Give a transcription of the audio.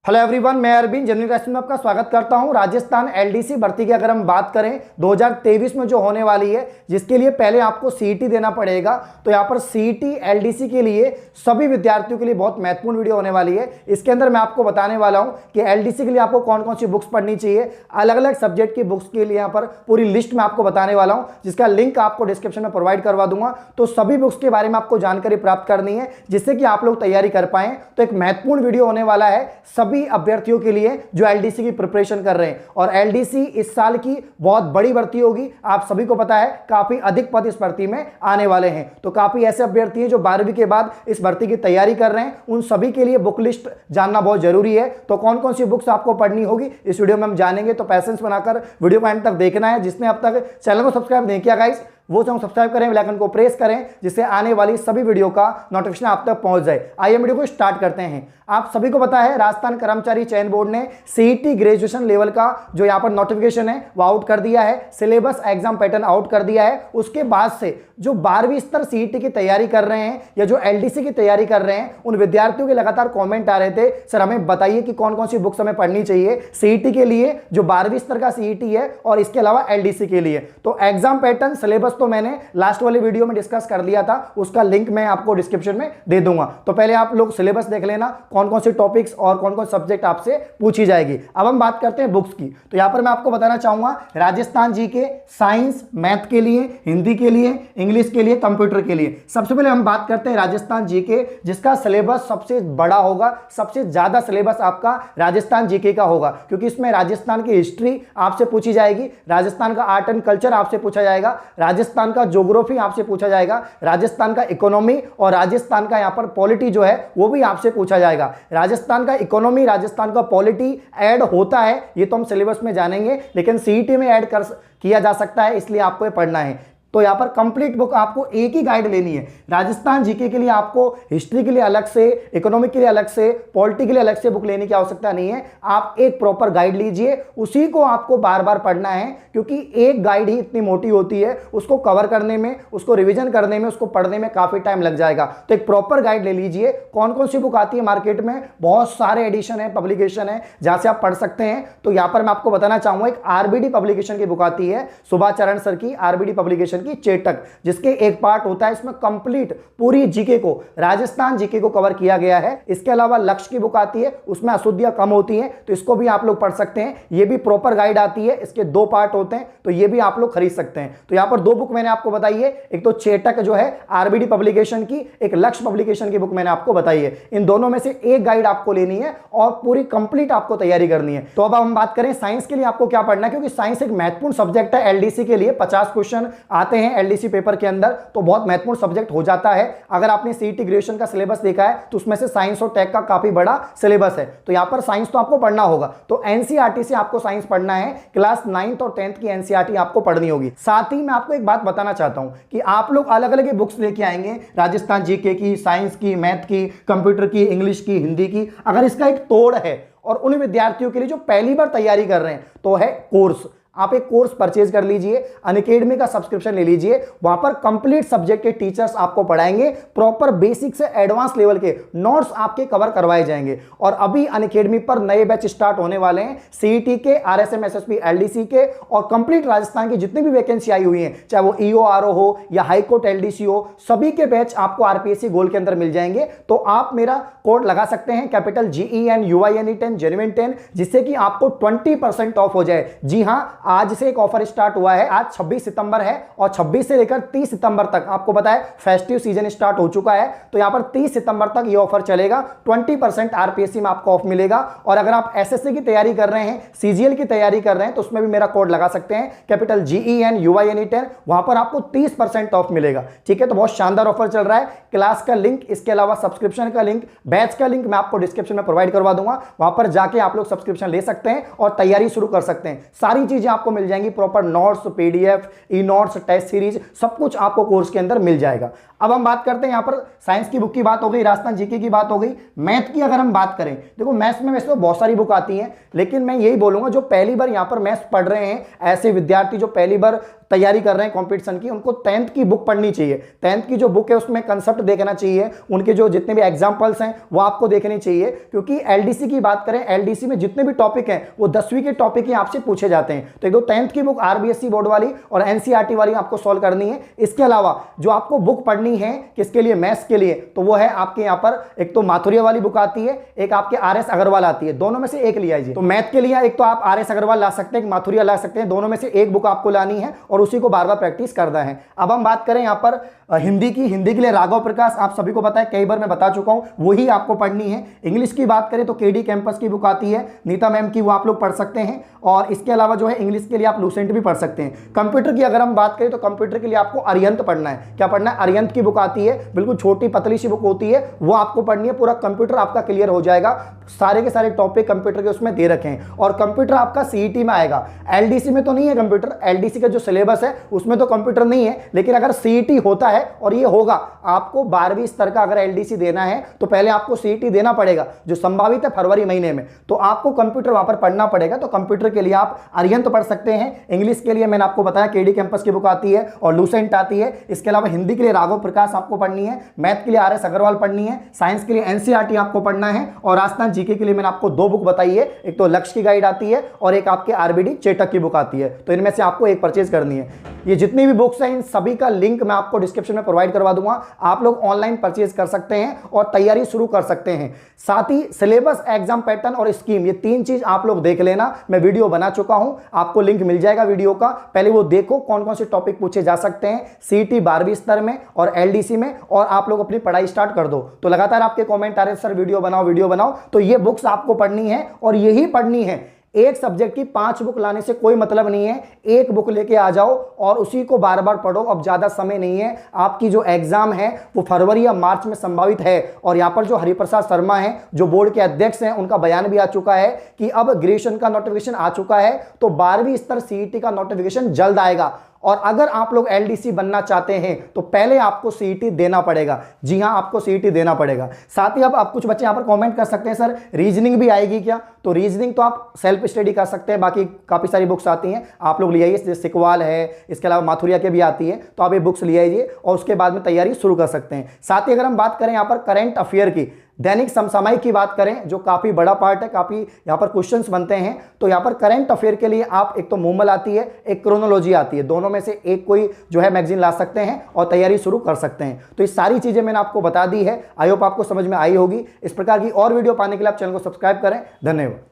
Hello everyone, मैं Arvind general question में आपका स्वागत करता हूं। राजस्थान एलडीसी भर्ती की अगर हम बात करें 2023 में जो होने वाली है, जिसके लिए पहले आपको सीईटी देना पड़ेगा। तो यहां पर सीईटी एलडीसी के लिए सभी विद्यार्थियों के लिए बहुत महत्वपूर्ण वीडियो होने वाली है। इसके अंदर मैं आपको बताने वाला हूं कि एलडीसी के लिए आपको कौन कौन सी बुक्स पढ़नी चाहिए, अलग अलग सब्जेक्ट की बुक्स के लिए यहां पर पूरी लिस्ट में आपको बताने वाला हूं, जिसका लिंक आपको डिस्क्रिप्शन में प्रोवाइड करवा दूंगा। तो सभी बुक्स के बारे में आपको जानकारी प्राप्त करनी है, जिससे कि आप लोग तैयारी कर पाएं। तो एक महत्वपूर्ण वीडियो होने वाला है सभी अभ्यर्थियों के लिए जो एलडीसी की प्रिपरेशन कर रहे हैं। और एलडीसी इस साल की बहुत बड़ी भर्ती होगी, आप सभी को पता है। काफी अधिक पद इस भर्ती में आने वाले हैं। तो काफी ऐसे अभ्यर्थी हैं जो 12वीं के बाद इस भर्ती की तैयारी कर रहे हैं, उन सभी के लिए बुक लिस्ट जानना बहुत जरूरी है। तो कौन कौन सी बुक्स आपको पढ़नी होगी इस वीडियो में हम जानेंगे। तो पैसेंस बनाकर वीडियो को एंड तक देखना है। जिसने अब तक चैनल को सब्सक्राइब नहीं किया गाइस, वो चाहे सब्सक्राइब करें, बेल आइकन को प्रेस करें, जिससे आने वाली सभी वीडियो का नोटिफिकेशन आप तक पहुंच जाए। आइए वीडियो को स्टार्ट करते हैं। आप सभी को पता है राजस्थान कर्मचारी चयन बोर्ड ने सीईटी ग्रेजुएशन लेवल का जो यहां पर नोटिफिकेशन है वो आउट कर दिया है। सिलेबस एग्जाम पैटर्न आउट कर दिया है। उसके बाद से जो 12वीं स्तर सीईटी की तैयारी कर रहे हैं या जो एलडीसी की तैयारी कर रहे हैं, उन विद्यार्थियों के लगातार कमेंट आ रहे थे, सर हमें बताइए कि कौन कौन सी बुक्स हमें पढ़नी चाहिए सीईटी के लिए, जो 12वीं स्तर का सीईटी है और इसके अलावा एलडीसी के लिए। तो एग्जाम पैटर्न सिलेबस तो मैंने लास्ट वाले वीडियो में डिस्कस कर लिया था, उसका लिंक मैं आपको डिस्क्रिप्शन में दे दूंगा। तो पहले आप लोग सिलेबस देख लेना, कौन कौन से टॉपिक्स और कौन कौन सब्जेक्ट आपसे पूछी जाएगी। अब हम बात करते हैं बुक्स की। तो यहां पर मैं आपको बताना चाहूंगा राजस्थान जीके, साइंस, मैथ के लिए, हिंदी के लिए, इंग्लिश के लिए, कंप्यूटर के लिए। सबसे पहले हम बात करते हैं राजस्थान जीके, जिसका सिलेबस सबसे बड़ा होगा। सबसे ज्यादा सिलेबस आपका राजस्थान जीके का होगा, क्योंकि इसमें राजस्थान की हिस्ट्री आपसे पूछी जाएगी, राजस्थान का आर्ट एंड कल्चर आपसे पूछा जाएगा, राजस्थान का ज्योग्राफी आपसे पूछा जाएगा, राजस्थान का इकोनॉमी और राजस्थान का यहां पर पॉलिटी जो है वो भी आपसे पूछा जाएगा। राजस्थान का इकोनॉमी, राजस्थान का पॉलिटी ऐड होता है, ये तो हम सिलेबस में जानेंगे, लेकिन सीईटी में ऐड किया जा सकता है, इसलिए आपको ये पढ़ना है। तो यहां पर कंप्लीट बुक आपको एक ही गाइड लेनी है। राजस्थान जीके के लिए आपको हिस्ट्री के लिए अलग से, इकोनॉमिक के लिए अलग से, पॉलिटी के लिए अलग से बुक लेने की आवश्यकता नहीं है। आप एक प्रॉपर गाइड लीजिए, उसी को आपको बार बार पढ़ना है, क्योंकि एक गाइड ही इतनी मोटी होती है, उसको कवर करने में, उसको रिविजन करने में, उसको पढ़ने में काफी टाइम लग जाएगा। तो एक प्रॉपर गाइड ले लीजिए। कौन कौन सी बुक आती है मार्केट में, बहुत सारे एडिशन है, पब्लिकेशन है जहां से आप पढ़ सकते हैं। तो यहां पर मैं आपको बताना चाहूंगा एक आरबीडी पब्लिकेशन की बुक आती है, सुभाष चरण सर की आरबीडी पब्लिकेशन की चेटक, जिसके एक पार्ट होता है, इसमें कंप्लीट पूरी जीके को, राजस्थान जीके को कवर किया गया है। इसके अलावा लक्ष्य की बुक आती है, उसमें अशुद्धियां कम होती हैं, तो इसको भी आप लोग पढ़ सकते हैं। ये भी प्रॉपर गाइड आती है, इसके 2 पार्ट होते हैं, तो ये भी आप लोग खरीद सकते हैं। तो यहां पर 2 बुक मैंने आपको बताई है, एक तो चेटक जो है आरबीडी पब्लिकेशन की, एक लक्ष्य पब्लिकेशन की बुक मैंने आपको बताई है। इन दोनों में से एक गाइड आपको लेनी है और पूरी कंप्लीट आपको तैयारी करनी है। तो अब हम बात करें साइंस के लिए आपको क्या पढ़ना है, क्योंकि साइंस एक महत्वपूर्ण सब्जेक्ट है एलडीसी के लिए। 50 क्वेश्चन आते हैं एलडीसी पेपर के अंदर, तो बहुत महत्वपूर्ण सब्जेक्ट हो जाता है। अगर आपने सीईटी ग्रेजुएशन का सिलेबस देखा है तो उसमें से साइंस और टेक का काफी बड़ा सिलेबस है। तो यहां पर साइंस तो आपको पढ़ना होगा, तो एनसीईआरटी से आपको साइंस पढ़ना है। क्लास 9th और 10th की एनसीईआरटी आपको पढ़नी होगी। साथ ही मैं आपको एक बात बताना चाहता हूं कि आप लोग अलग अलग बुक्स लेके आएंगे, राजस्थान जीके की, साइंस की, मैथ की, कंप्यूटर की, इंग्लिश की, हिंदी की। अगर इसका एक तोड़ है और उन विद्यार्थियों के लिए जो पहली बार तैयारी कर रहे हैं, तो है कोर्स। आप एक कोर्स परचेज कर लीजिए, अनअकैडमी का सब्सक्रिप्शन ले लीजिए। वहां पर कंप्लीट सब्जेक्ट के टीचर्स आपको पढ़ाएंगे, प्रॉपर बेसिक से एडवांस लेवल के नोट्स आपके कवर करवाए जाएंगे। और अभी अनअकैडमी पर नए बैच स्टार्ट होने वाले हैं सीईटी के, आरएसएम, एसएसबी, एलडीसी के, और कंप्लीट राजस्थान की जितनी भी वैकेंसी आई हुई है, चाहे वो ईओआरओ हो या हाईकोर्ट एलडीसी हो, सभी के बैच आपको आरपीएससी गोल्ड के अंदर मिल जाएंगे। तो आप मेरा कोड लगा सकते हैं, कैपिटल GEN UINE10 जेन्युइन 10, जिससे कि आपको 20% ऑफ हो जाए। जी हां, आज से एक ऑफर स्टार्ट हुआ है। आज 26 सितंबर है और 26 से लेकर 30 सितंबर तक आपको पता है फेस्टिव सीजन स्टार्ट हो चुका है। तो यहां पर 30 सितंबर तक ये ऑफर चलेगा। 20% आरपीएससी में आपको ऑफ मिलेगा। और अगर आप एसएससी की तैयारी कर रहे हैं, सीजीएल की तैयारी कर रहे हैं, तो उसमें भी मेरा कोड लगा सकते हैं, कैपिटल GEN UINE10, वहां पर आपको 30% ऑफ मिलेगा। ठीक है, तो बहुत शानदार ऑफर चल रहा है। क्लास का लिंक, इसके अलावा सब्सक्रिप्शन का लिंक, बैच का लिंक मैं आपको डिस्क्रिप्शन में प्रोवाइड करवा दूंगा। वहां पर जाके आप लोग सब्सक्रिप्शन ले सकते हैं और तैयारी शुरू कर सकते हैं। सारी चीजें चीजें आपको मिल जाएंगी, proper notes, PDF, e notes, test series, सब कुछ आपको कोर्स के अंदर मिल जाएगा। अब हम बात करते हैं, यहाँ पर साइंस की बुक की बात हो गई, राजस्थान जीके की बात हो गई। मैथ की अगर हम बात करें, देखो मैथ्स में वैसे तो बहुत सारी बुक आती हैं, लेकिन मैं यही बोलूंगा जो पहली बार यहाँ पर मैथ्स पढ़ रहे हैं, ऐसे विद्यार्थी जो पहली बार तैयारी कर रहे हैं कंपटीशन की, उनको 10th की बुक पढ़नी चाहिए। 10th की जो बुक है उसमें कंसेप्ट देखना चाहिए, उनके जो जितने भी एग्जांपल्स हैं वो आपको देखने चाहिए, क्योंकि एलडीसी की बात करें, एलडीसी में जितने भी टॉपिक हैं वो 10वीं के टॉपिक ही आपसे पूछे जाते हैं। तो एक दो 10th की बुक आरबीएसई बोर्ड वाली और एनसीईआरटी वाली आपको सॉल्व करनी है। इसके अलावा जो आपको बुक पढ़नी है किसके लिए, मैथ्स के लिए, तो वो है आपके यहाँ पर एक तो माथुरिया वाली बुक आती है, एक आपके आरएस अग्रवाल आती है, दोनों में से एक ले आइए। तो मैथ के लिए एक तो आप आरएस अग्रवाल ला सकते हैं, एक माथुरिया ला सकते हैं, दोनों में से एक बुक आपको लानी है और उसी को बार बार प्रैक्टिस करना है। अब हम बात करें यहाँ पर हिंदी की, हिंदी के लिए राघव प्रकाश, आप सभी को पता है, कई बार मैं बता चुका हूं, वही आपको पढ़नी है। इंग्लिश की बात करें तो केडी कैंपस की बुक आती है, नीता मैम की, वो आप लोग पढ़ सकते हैं। और इसके अलावा जो है इंग्लिश के लिए आप लूसेंट भी पढ़ सकते हैं। कंप्यूटर की अगर हम बात करें तो कंप्यूटर के लिए आपको अरिहंत पढ़ना है। क्या पढ़ना है, अरिहंत की बुक आती है, बिल्कुल छोटी पतली सी बुक होती है, वो आपको पढ़नी है। पूरा कंप्यूटर आपका क्लियर हो जाएगा, सारे के सारे टॉपिक कंप्यूटर के उसमें दे रखे हैं। और कंप्यूटर आपका सीईटी में आएगा, एलडीसी में तो नहीं है कंप्यूटर, एलडीसी का जो सिलेबस है उसमें तो कंप्यूटर नहीं है, लेकिन अगर सीईटी होता है, और ये होगा, आपको 12वीं स्तर का अगर एलडीसी देना है तो पहले आपको सीईटी देना पड़ेगा, जो संभावित है फरवरी महीने में, तो आपको कंप्यूटर वहां पर पढ़ना पड़ेगा। तो कंप्यूटर के लिए आप अरिहंत पढ़ सकते हैं। इंग्लिश के लिए मैंने आपको बताया केडी कैंपस की बुक आती है और लूसेंट आती है। इसके अलावा हिंदी के लिए राघव प्रकाश आपको पढ़नी है, मैथ के लिए आरएस अग्रवाल पढ़नी है, साइंस के लिए एनसीईआरटी आपको पढ़ना है, और राजस्थान जीके के लिए मैंने आपको 2 बुक बताई है, एक तो लक्ष्य की गाइड आती है और एक आपके आरबीडी चेटक की बुक आती है। तो इनमें से आपको एक परचेज करनी है। ये जितनी भी बुक्स हैं इन सभी का लिंक मैं आपको डिस्क्रिप्शन में प्रोवाइड करवा दूंगा, आप लोग ऑनलाइन परचेज कर सकते हैं और तैयारी शुरू कर सकते हैं। साथ ही सिलेबस, एग्जाम पैटर्न और स्कीम, ये 3 चीज आप लोग देख लेना, मैं वीडियो बना चुका हूं, आपको लिंक मिल जाएगा वीडियो का, पहले वो देखो कौन कौन से टॉपिक पूछे जा सकते हैं सीईटी 12वीं स्तर में और एलडीसी में, और आप लोग अपनी पढ़ाई स्टार्ट कर दो। तो लगातार आपके कमेंट आ रहे हैं सर वीडियो बनाओ, तो ये बुक्स आपको पढ़नी है और यही पढ़नी है। एक सब्जेक्ट की 5 बुक लाने से कोई मतलब नहीं है, एक बुक लेके आ जाओ और उसी को बार बार पढ़ो। अब ज्यादा समय नहीं है, आपकी जो एग्जाम है वो फरवरी या मार्च में संभावित है। और यहां पर जो हरिप्रसाद शर्मा हैं, जो बोर्ड के अध्यक्ष हैं, उनका बयान भी आ चुका है कि अब ग्रेजुएशन का नोटिफिकेशन आ चुका है, तो 12वीं स्तर सीईटी का नोटिफिकेशन जल्द आएगा। और अगर आप लोग एलडीसी बनना चाहते हैं तो पहले आपको सीईटी देना पड़ेगा। जी हां, आपको सीईटी देना पड़ेगा। साथ ही अब आप कुछ बच्चे यहां पर कमेंट कर सकते हैं सर रीजनिंग भी आएगी क्या, तो रीजनिंग तो आप सेल्फ स्टडी कर सकते हैं, बाकी काफी सारी बुक्स आती हैं, आप लोग ले आइए, सिकवाल है, इसके अलावा माथुरिया के भी आती है, तो आप ये बुक्स ले आइए और उसके बाद में तैयारी शुरू कर सकते हैं। साथ ही अगर हम बात करें यहाँ पर करंट अफेयर की, दैनिक समसामयिक की बात करें, जो काफी बड़ा पार्ट है, काफी यहां पर क्वेश्चंस बनते हैं, तो यहां पर करंट अफेयर के लिए आप एक तो मूमल आती है, एक क्रोनोलॉजी आती है, दोनों में से एक कोई जो है मैगजीन ला सकते हैं और तैयारी शुरू कर सकते हैं। तो ये सारी चीजें मैंने आपको बता दी है, आई होप आपको समझ में आई होगी। इस प्रकार की और वीडियो पाने के लिए आप चैनल को सब्सक्राइब करें। धन्यवाद।